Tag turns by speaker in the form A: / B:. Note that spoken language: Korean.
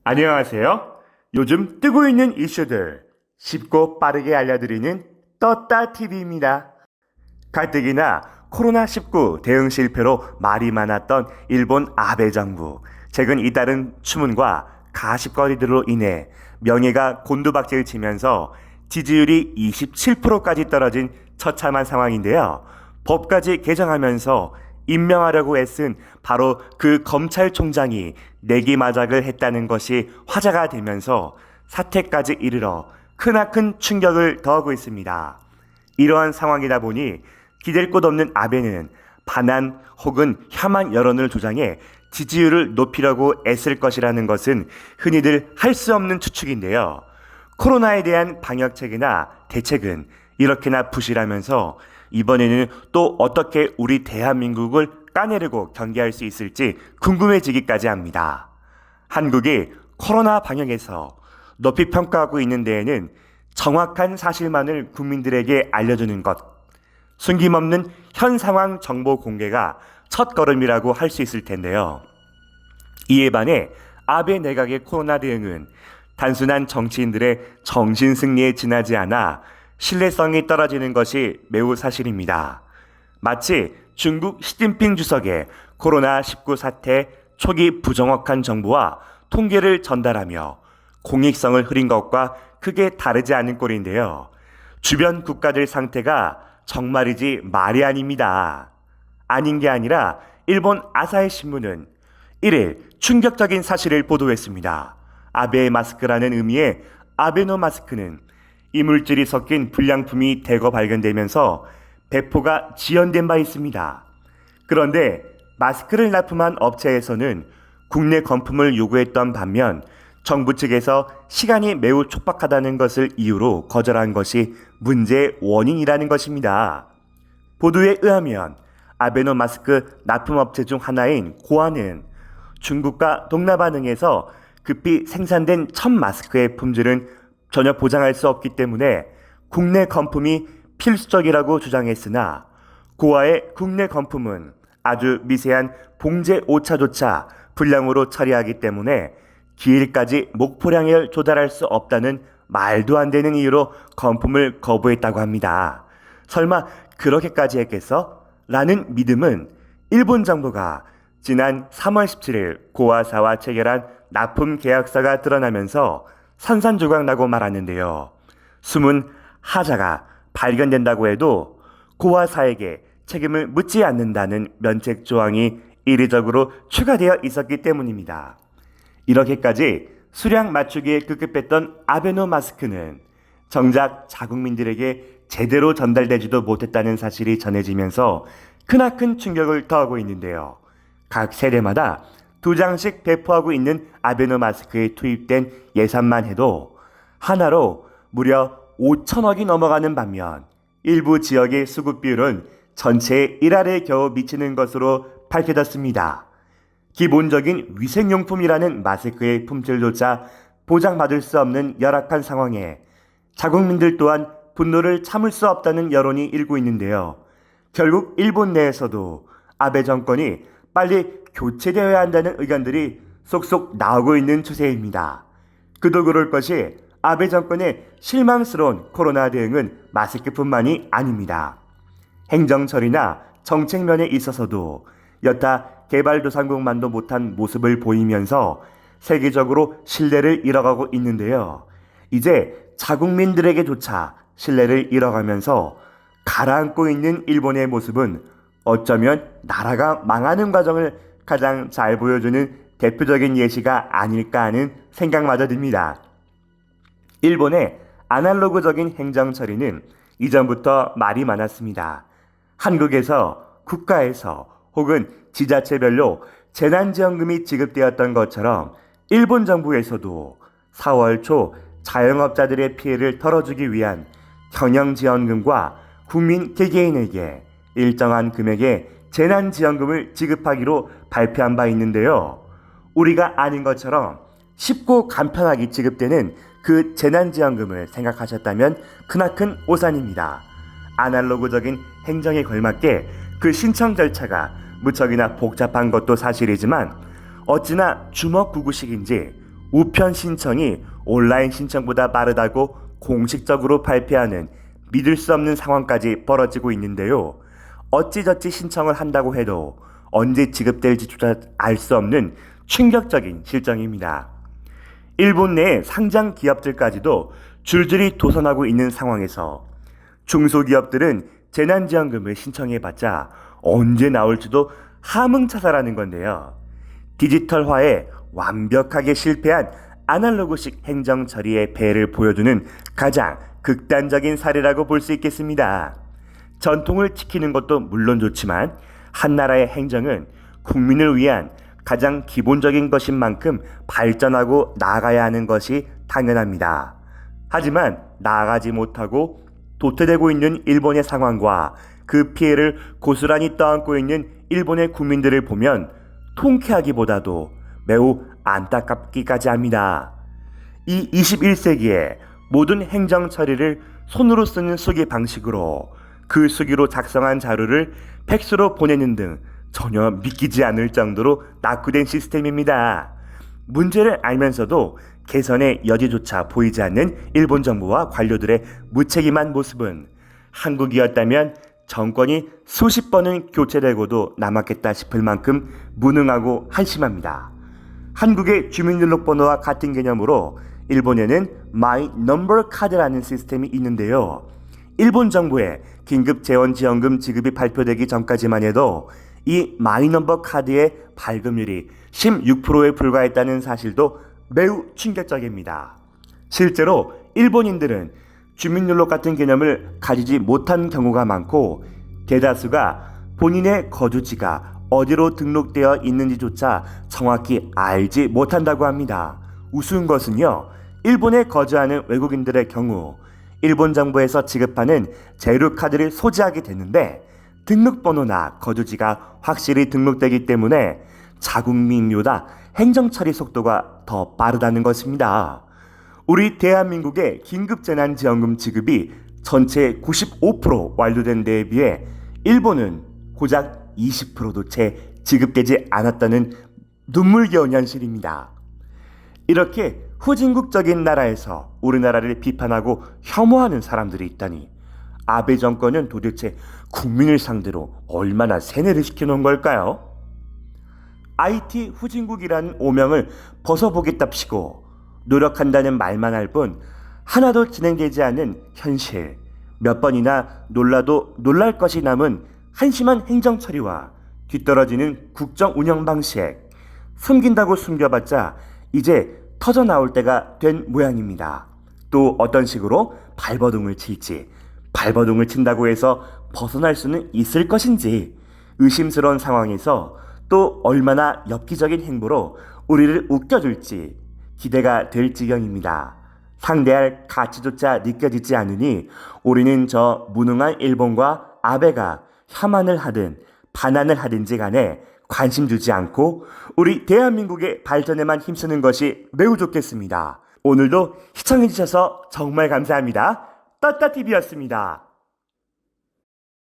A: 안녕하세요. 요즘 뜨고 있는 이슈들 쉽고 빠르게 알려드리는 떴다TV입니다. 가뜩이나 코로나19 대응 실패로 말이 많았던 일본 아베 정부. 최근 잇따른 추문과 가십거리들로 인해 명예가 곤두박질 치면서 지지율이 27%까지 떨어진 처참한 상황인데요. 법까지 개정하면서 임명하려고 애쓴 바로 그 검찰총장이 내기마작을 했다는 것이 화제가 되면서 사퇴까지 이르러 크나큰 충격을 더하고 있습니다. 이러한 상황이다 보니 기댈 곳 없는 아베는 반한 혹은 혐한 여론을 조장해 지지율을 높이려고 애쓸 것이라는 것은 흔히들 할 수 없는 추측인데요. 코로나에 대한 방역책이나 대책은 이렇게나 부실하면서 이번에는 또 어떻게 우리 대한민국을 까내리고 경계할 수 있을지 궁금해지기까지 합니다. 한국이 코로나 방역에서 높이 평가하고 있는 데에는 정확한 사실만을 국민들에게 알려주는 것, 숨김없는 현 상황 정보 공개가 첫걸음이라고 할 수 있을 텐데요. 이에 반해 아베 내각의 코로나 대응은 단순한 정치인들의 정신승리에 지나지 않아 신뢰성이 떨어지는 것이 매우 사실입니다. 마치 중국 시진핑 주석의 코로나19 사태 초기 부정확한 정보와 통계를 전달하며 공익성을 흐린 것과 크게 다르지 않은 꼴인데요. 주변 국가들 상태가 정말이지 말이 아닙니다. 아닌 게 아니라 일본 아사히 신문은 1일 충격적인 사실을 보도했습니다. 아베의 마스크라는 의미의 아베노 마스크는 이물질이 섞인 불량품이 대거 발견되면서 배포가 지연된 바 있습니다. 그런데 마스크를 납품한 업체에서는 국내 건품을 요구했던 반면 정부 측에서 시간이 매우 촉박하다는 것을 이유로 거절한 것이 문제의 원인이라는 것입니다. 보도에 의하면 아베노 마스크 납품업체 중 하나인 고아는 중국과 동남아 등에서 급히 생산된 첫 마스크의 품질은 전혀 보장할 수 없기 때문에 국내 건품이 필수적이라고 주장했으나 고아의 국내 건품은 아주 미세한 봉제 오차조차 불량으로 처리하기 때문에 기일까지 목포량을 조달할 수 없다는 말도 안 되는 이유로 건품을 거부했다고 합니다. 설마 그렇게까지 했겠어? 라는 믿음은 일본 정부가 지난 3월 17일 고아사와 체결한 납품 계약서가 드러나면서 산산조각 나고 말았는데요. 숨은 하자가 발견된다고 해도 고아사에게 책임을 묻지 않는다는 면책 조항이 이례적으로 추가되어 있었기 때문입니다. 이렇게까지 수량 맞추기에 급급했던 아베노 마스크는 정작 자국민들에게 제대로 전달되지도 못했다는 사실이 전해지면서 크나큰 충격을 더하고 있는데요. 각 세대마다 2장씩 배포하고 있는 아베노 마스크에 투입된 예산만 해도 하나로 무려 5천억이 넘어가는 반면 일부 지역의 수급 비율은 전체의 1할에 겨우 미치는 것으로 밝혀졌습니다. 기본적인 위생용품이라는 마스크의 품질조차 보장받을 수 없는 열악한 상황에 자국민들 또한 분노를 참을 수 없다는 여론이 일고 있는데요. 결국 일본 내에서도 아베 정권이 빨리 교체되어야 한다는 의견들이 속속 나오고 있는 추세입니다. 그도 그럴 것이 아베 정권의 실망스러운 코로나 대응은 마스크뿐만이 아닙니다. 행정 처리나 정책 면에 있어서도 여타 개발도상국만도 못한 모습을 보이면서 세계적으로 신뢰를 잃어가고 있는데요. 이제 자국민들에게조차 신뢰를 잃어가면서 가라앉고 있는 일본의 모습은 어쩌면 나라가 망하는 과정을 가장 잘 보여주는 대표적인 예시가 아닐까 하는 생각마저 듭니다. 일본의 아날로그적인 행정 처리는 이전부터 말이 많았습니다. 한국에서 국가에서 혹은 지자체별로 재난지원금이 지급되었던 것처럼 일본 정부에서도 4월 초 자영업자들의 피해를 덜어주기 위한 경영지원금과 국민 개개인에게 일정한 금액의 재난지원금을 지급하기로 발표한 바 있는데요. 우리가 아는 것처럼 쉽고 간편하게 지급되는 그 재난지원금을 생각하셨다면 크나큰 오산입니다. 아날로그적인 행정에 걸맞게 그 신청 절차가 무척이나 복잡한 것도 사실이지만 어찌나 주먹구구식인지 우편 신청이 온라인 신청보다 빠르다고 공식적으로 발표하는 믿을 수 없는 상황까지 벌어지고 있는데요. 어찌저찌 신청을 한다고 해도 언제 지급될지조차 알 수 없는 충격적인 실정입니다. 일본 내 상장 기업들까지도 줄줄이 도산하고 있는 상황에서 중소기업들은 재난지원금을 신청해봤자 언제 나올지도 하문차사라는 건데요. 디지털화에 완벽하게 실패한 아날로그식 행정 처리의 배를 보여주는 가장 극단적인 사례라고 볼 수 있겠습니다. 전통을 지키는 것도 물론 좋지만 한 나라의 행정은 국민을 위한 가장 기본적인 것인 만큼 발전하고 나아가야 하는 것이 당연합니다. 하지만 나아가지 못하고 도태되고 있는 일본의 상황과 그 피해를 고스란히 떠안고 있는 일본의 국민들을 보면 통쾌하기보다도 매우 안타깝기까지 합니다. 이 21세기에 모든 행정 처리를 손으로 쓰는 수기 방식으로 그 수기로 작성한 자료를 팩스로 보내는 등 전혀 믿기지 않을 정도로 낙후된 시스템입니다. 문제를 알면서도 개선의 여지조차 보이지 않는 일본 정부와 관료들의 무책임한 모습은 한국이었다면 정권이 수십 번은 교체되고도 남았겠다 싶을 만큼 무능하고 한심합니다. 한국의 주민등록번호와 같은 개념으로 일본에는 마이 넘버 카드라는 시스템이 있는데요. 일본 정부의 긴급 재원지원금 지급이 발표되기 전까지만 해도 이 마이 넘버 카드의 발급률이 16%에 불과했다는 사실도 매우 충격적입니다. 실제로 일본인들은 주민등록 같은 개념을 가지지 못한 경우가 많고 대다수가 본인의 거주지가 어디로 등록되어 있는지조차 정확히 알지 못한다고 합니다. 우스운 것은요, 일본에 거주하는 외국인들의 경우 일본 정부에서 지급하는 제휴카드를 소지하게 되는데 등록번호나 거주지가 확실히 등록되기 때문에 자국민보다 행정처리 속도가 더 빠르다는 것입니다. 우리 대한민국의 긴급재난지원금 지급이 전체 95% 완료된 데에 비해 일본은 고작 20%도 채 지급되지 않았다는 눈물겨운 현실입니다. 이렇게 후진국적인 나라에서 우리나라를 비판하고 혐오하는 사람들이 있다니 아베 정권은 도대체 국민을 상대로 얼마나 세뇌를 시켜놓은 걸까요? IT 후진국이라는 오명을 벗어보겠답시고 노력한다는 말만 할 뿐 하나도 진행되지 않은 현실, 몇 번이나 놀라도 놀랄 것이 남은 한심한 행정처리와 뒤떨어지는 국정 운영 방식, 숨긴다고 숨겨봤자 이제 터져나올 때가 된 모양입니다. 또 어떤 식으로 발버둥을 칠지, 발버둥을 친다고 해서 벗어날 수는 있을 것인지 의심스러운 상황에서 또 얼마나 엽기적인 행보로 우리를 웃겨줄지 기대가 될 지경입니다. 상대할 가치조차 느껴지지 않으니 우리는 저 무능한 일본과 아베가 혐한을 하든 반환을 하든지 간에 관심 주지 않고 우리 대한민국의 발전에만 힘쓰는 것이 매우 좋겠습니다. 오늘도 시청해주셔서 정말 감사합니다. 떳떳TV였습니다.